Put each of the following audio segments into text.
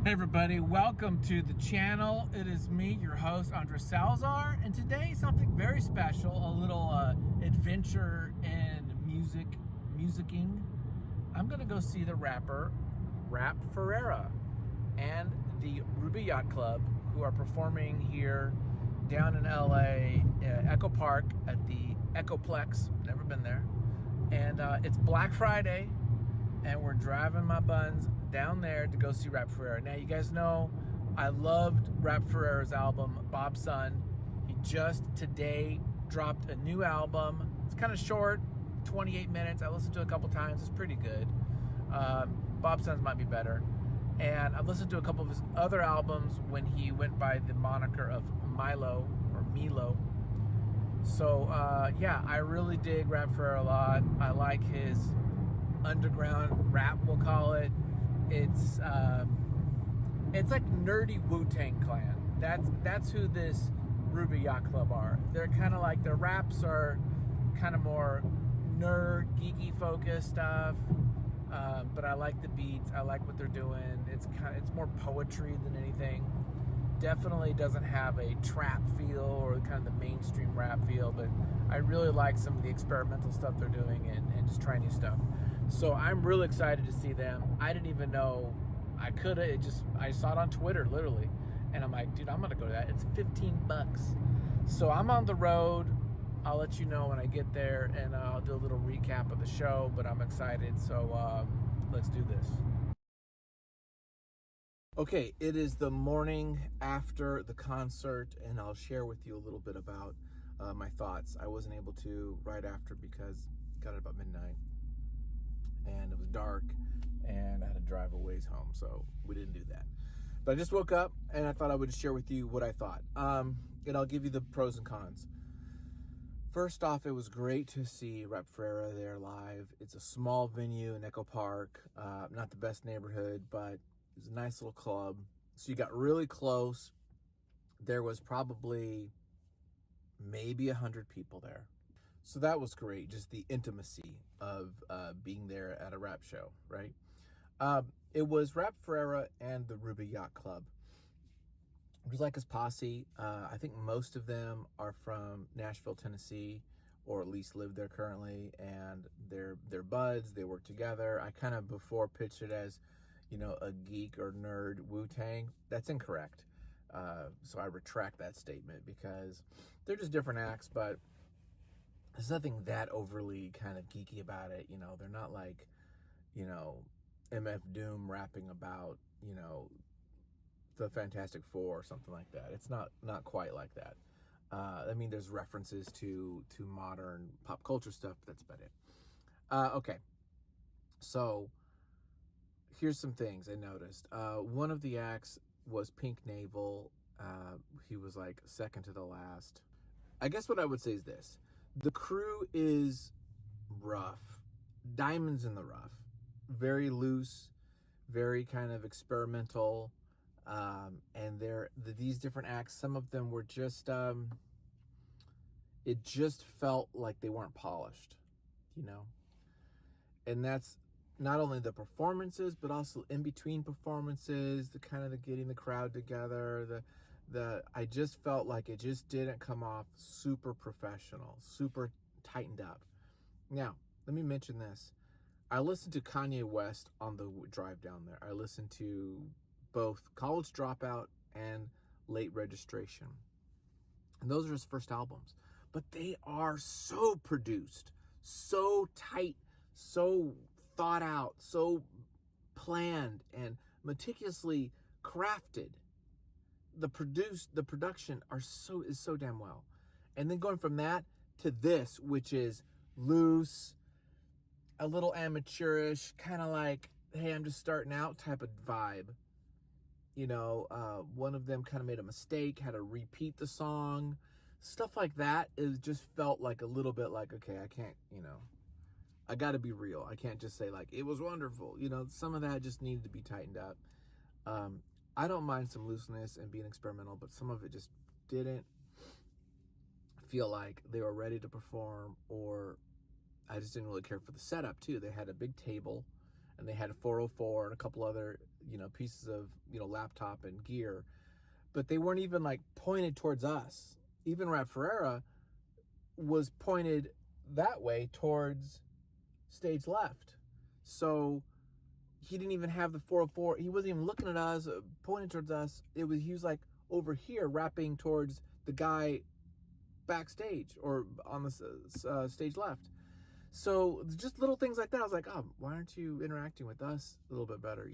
Hey everybody, welcome to the channel. It is me, your host, Andres Salazar, and today something very special, a little adventure in musicking. I'm gonna go see the rapper RAP Ferriera and the Yacht Club, who are performing here down in LA, Echo Park at the Echoplex. Never been there. And it's Black Friday, and we're driving my buns down there to go see RAP Ferriera. Now, you guys know I loved RAP Ferriera's album, Bob's Son. He just today dropped a new album. It's kind of short, 28 minutes. I listened to it a couple times. It's pretty good. Bob's Son's might be better. And I've listened to a couple of his other albums when he went by the moniker of Milo or Milo. So, yeah, I really dig RAP Ferriera a lot. I like his underground rap, we'll call it. It's like nerdy Wu-Tang Clan. That's who this Yacht Club are. They're kind of like, their raps are kind of more nerd, geeky focused stuff. But I like the beats. I like what they're doing. It's more poetry than anything. Definitely doesn't have a trap feel or kind of the mainstream rap feel, but I really like some of the experimental stuff they're doing and just trying new stuff. So I'm really excited to see them. I didn't even know I could have. I saw it on Twitter, literally, and I'm like, dude, I'm gonna go to that. It's $15. So I'm on the road. I'll let you know when I get there, and I'll do a little recap of the show. But I'm excited. So let's do this. Okay, it is the morning after the concert, and I'll share with you a little bit about my thoughts. I wasn't able to right after because I got it about midnight, and it was dark, and I had to drive a ways home, so we didn't do that. But I just woke up, and I thought I would share with you what I thought. And I'll give you the pros and cons. First off, it was great to see RAP Ferriera there live. It's a small venue in Echo Park, not the best neighborhood, but it was a nice little club. So you got really close. There was probably maybe 100 people there. So that was great, just the intimacy of being there at a rap show, right? It was RAP Ferriera and the Yacht Club. It was like his posse. I think most of them are from Nashville, Tennessee, or at least live there currently, and they're buds. They work together. I kind of before pitched it as, a geek or nerd Wu-Tang. That's incorrect. So I retract that statement because they're just different acts, but there's nothing that overly kind of geeky about it. They're not like, MF Doom rapping about, the Fantastic Four or something like that. It's not quite like that. There's references to modern pop culture stuff, but that's about it. Okay. So here's some things I noticed. One of the acts was Pink Navel. He was like second to the last. I guess what I would say is this. The crew is rough. Diamonds in the rough. Very loose, very kind of experimental. And these different acts, some of them were just, it just felt like they weren't polished, And that's not only the performances, but also in between performances, the kind of the getting the crowd together, I just felt like it just didn't come off super professional, super tightened up. Now, let me mention this. I listened to Kanye West on the drive down there. I listened to both College Dropout and Late Registration. And those are his first albums. But they are so produced, so tight, so thought out, so planned and meticulously crafted. The production is so damn well. And then going from that to this, which is loose, a little amateurish, kind of like, hey, I'm just starting out type of vibe. One of them kind of made a mistake, had to repeat the song. Stuff like that is just felt like a little bit like, okay, I can't, I got to be real. I can't just say like, it was wonderful. Some of that just needed to be tightened up. I don't mind some looseness and being experimental, but some of it just didn't feel like they were ready to perform, or I just didn't really care for the setup too. They had a big table and they had a 404 and a couple other, pieces of, laptop and gear, but they weren't even like pointed towards us. Even RAP Ferriera was pointed that way towards stage left. So he didn't even have the 404. He wasn't even looking at us, pointing towards us. He was like over here rapping towards the guy backstage or on the stage left. So just little things like that. I was like, oh, why aren't you interacting with us a little bit better,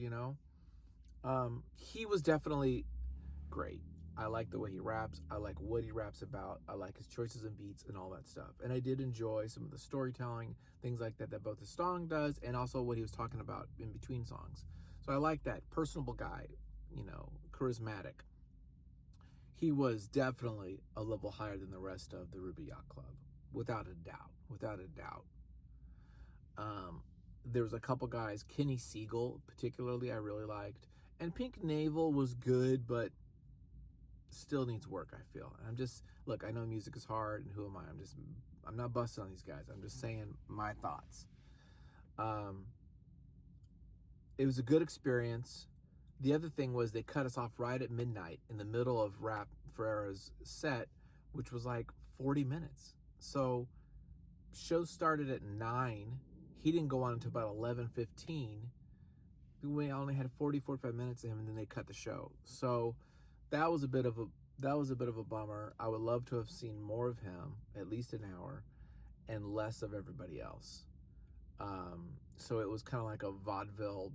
He was definitely great. I like the way he raps. I like what he raps about. I like his choices and beats and all that stuff. And I did enjoy some of the storytelling, things like that both the song does and also what he was talking about in between songs. So I like that. Personable guy, charismatic. He was definitely a level higher than the rest of the Ruby Yacht Club, without a doubt. Without a doubt. There was a couple guys, Kenny Siegel particularly, I really liked. And Pink Navel was good, but still needs work, I feel. And look, I know music is hard, and who am I? I'm not busting on these guys. I'm just saying my thoughts. It was a good experience. The other thing was they cut us off right at midnight in the middle of RAP Ferreira's set, which was like 40 minutes. So show started at 9. He didn't go on until about 11:15. We only had 45 minutes of him, and then they cut the show. So that was a bit of a bummer. I would love to have seen more of him, at least an hour, and less of everybody else. So it was kind of like a vaudeville,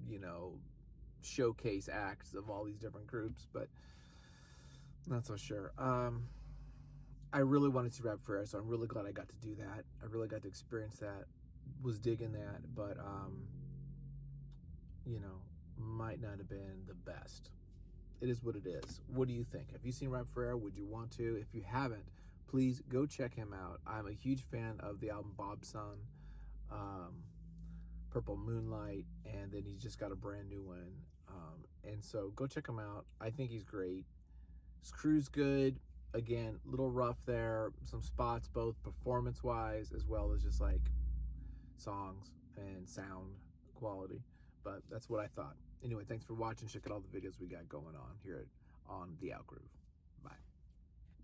showcase acts of all these different groups, but not so sure. I really wanted to see RAP Ferriera, so I'm really glad I got to do that. I really got to experience that. Was digging that, but might not have been the best. It is what it is. What do you think? Have you seen RAP Ferriera? Would you want to? If you haven't, please go check him out. I'm a huge fan of the album Bob's Son, Purple Moonlight, and then he's just got a brand new one. And so go check him out. I think he's great. His crew's good. Again, a little rough there. Some spots, both performance-wise as well as just like songs and sound quality. But that's what I thought. Anyway, thanks for watching. Check out all the videos we got going on here on The Outgroove.